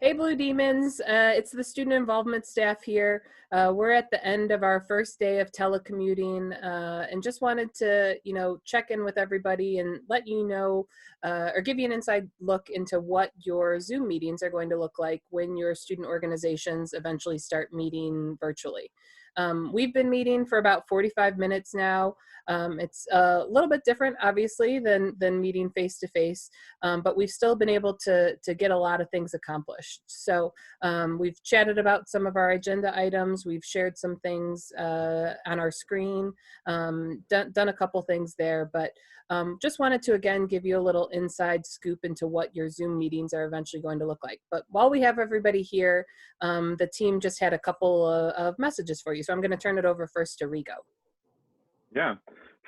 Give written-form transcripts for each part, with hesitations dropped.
Hey, Blue Demons. It's the student involvement staff here. We're at the end of our first day of telecommuting and just wanted to, check in with everybody and let you know or give you an inside look into what your Zoom meetings are going to look like when your student organizations eventually start meeting virtually. We've been meeting for about 45 minutes now. It's a little bit different, obviously, than meeting face-to-face, but we've still been able to get a lot of things accomplished. So we've chatted about some of our agenda items. We've shared some things on our screen, done a couple things there, but just wanted to, again, give you a little inside scoop into what your Zoom meetings are eventually going to look like. But while we have everybody here, the team just had a couple of messages for you. So I'm going to turn it over first to Rigo. Yeah.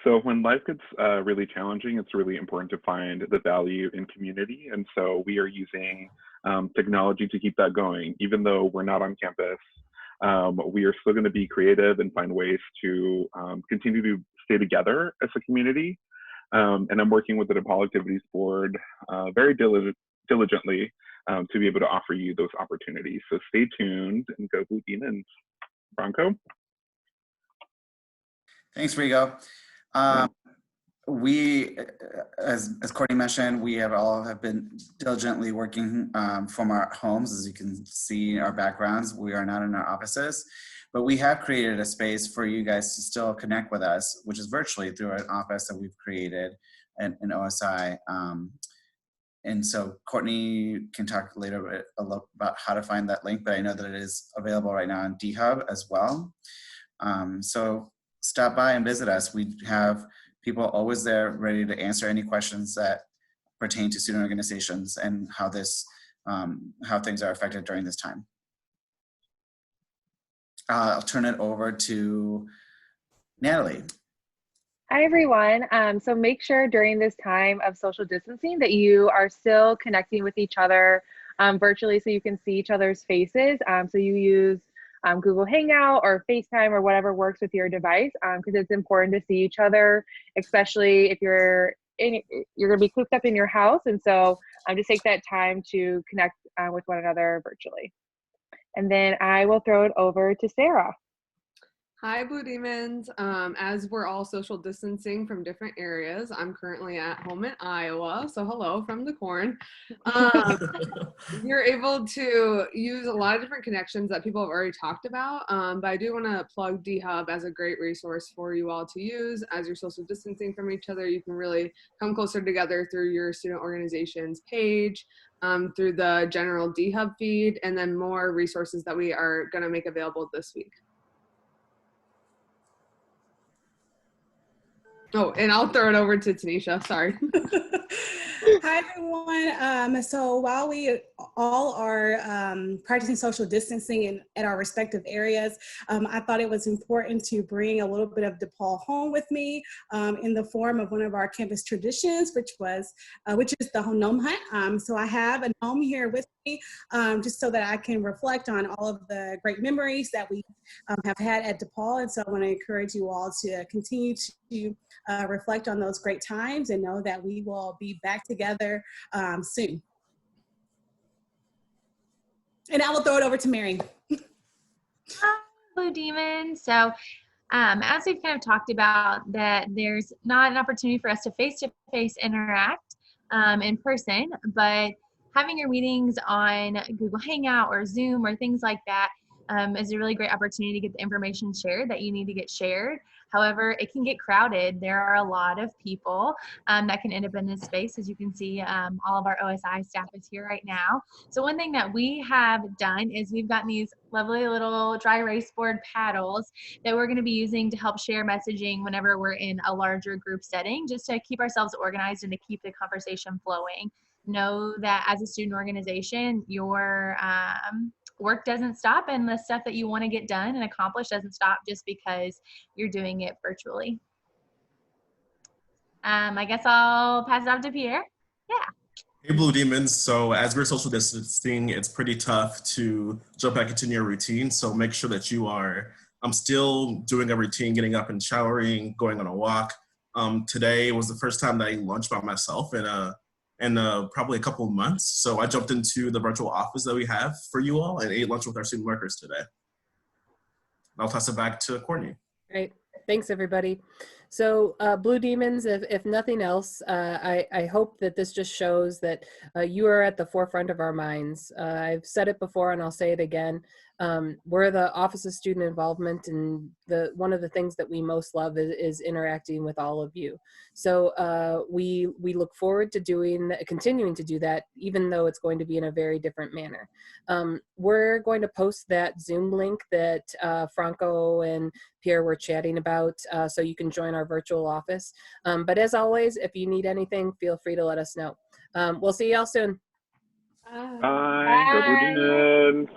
So when life gets really challenging, it's really important to find the value in community. And so we are using technology to keep that going. Even though we're not on campus, we are still going to be creative and find ways to continue to stay together as a community. And I'm working with the DePaul Activities Board very diligently to be able to offer you those opportunities. So stay tuned and go Blue Demons. Bronco? Thanks, Rigo. We, as Courtney mentioned, we have been diligently working from our homes. As you can see in our backgrounds, we are not in our offices, but we have created a space for you guys to still connect with us, which is virtually through an office that we've created in OSI. And so Courtney can talk later about how to find that link, but I know that it is available right now on DHub as well. So stop by and visit us. We have people always there ready to answer any questions that pertain to student organizations and how things are affected during this time. I'll turn it over to Natalie. Hi, everyone. So make sure during this time of social distancing that you are still connecting with each other virtually so you can see each other's faces. So you use Google Hangout or FaceTime or whatever works with your device because it's important to see each other, especially if you're going to be cooped up in your house. And so just take that time to connect with one another virtually. And then I will throw it over to Sarah. Hi, Blue Demons. As we're all social distancing from different areas, I'm currently at home in Iowa, so hello from the corn. You're able to use a lot of different connections that people have already talked about, but I do want to plug DHub as a great resource for you all to use. As you're social distancing from each other, you can really come closer together through your student organization's page, through the general DHub feed, and then more resources that we are going to make available this week. Oh, and I'll throw it over to Tanisha, sorry. Hi, everyone. So while we all are practicing social distancing at our respective areas, I thought it was important to bring a little bit of DePaul Home with me in the form of one of our campus traditions, which is the gnome hunt. So I have a gnome here with me just so that I can reflect on all of the great memories that we have had at DePaul. And so I want to encourage you all to continue to reflect on those great times and know that we will be back together soon. And I will throw it over to Mary. Hi, Blue Demon. So as we've kind of talked about, that there's not an opportunity for us to face-to-face interact in person, but having your meetings on Google Hangout or Zoom or things like that is a really great opportunity to get the information shared that you need to get shared. However, it can get crowded. There are a lot of people that can end up in this space. As you can see, all of our OSI staff is here right now. So one thing that we have done is we've gotten these lovely little dry erase board paddles that we're going to be using to help share messaging whenever we're in a larger group setting, just to keep ourselves organized and to keep the conversation flowing. Know that as a student organization, your work doesn't stop, and the stuff that you want to get done and accomplish doesn't stop just because you're doing it virtually. I guess I'll pass it off to Pierre. Yeah. Hey, Blue Demons. So as we're social distancing, it's pretty tough to jump back into your routine. So make sure that you are still doing a routine, getting up and showering, going on a walk. Today was the first time that I ate lunch by myself in in probably a couple of months. So I jumped into the virtual office that we have for you all and ate lunch with our student workers today. I'll toss it back to Courtney. Great. Thanks, everybody. So Blue Demons, if nothing else, I hope that this just shows that you are at the forefront of our minds. I've said it before and I'll say it again. We're the Office of Student Involvement, and one of the things that we most love is interacting with all of you. So we look forward to continuing to do that, even though it's going to be in a very different manner. We're going to post that Zoom link that Franco and Pierre were chatting about, so you can join our virtual office. But as always, if you need anything, feel free to let us know. We'll see y'all soon. Bye. Go Blue Demons.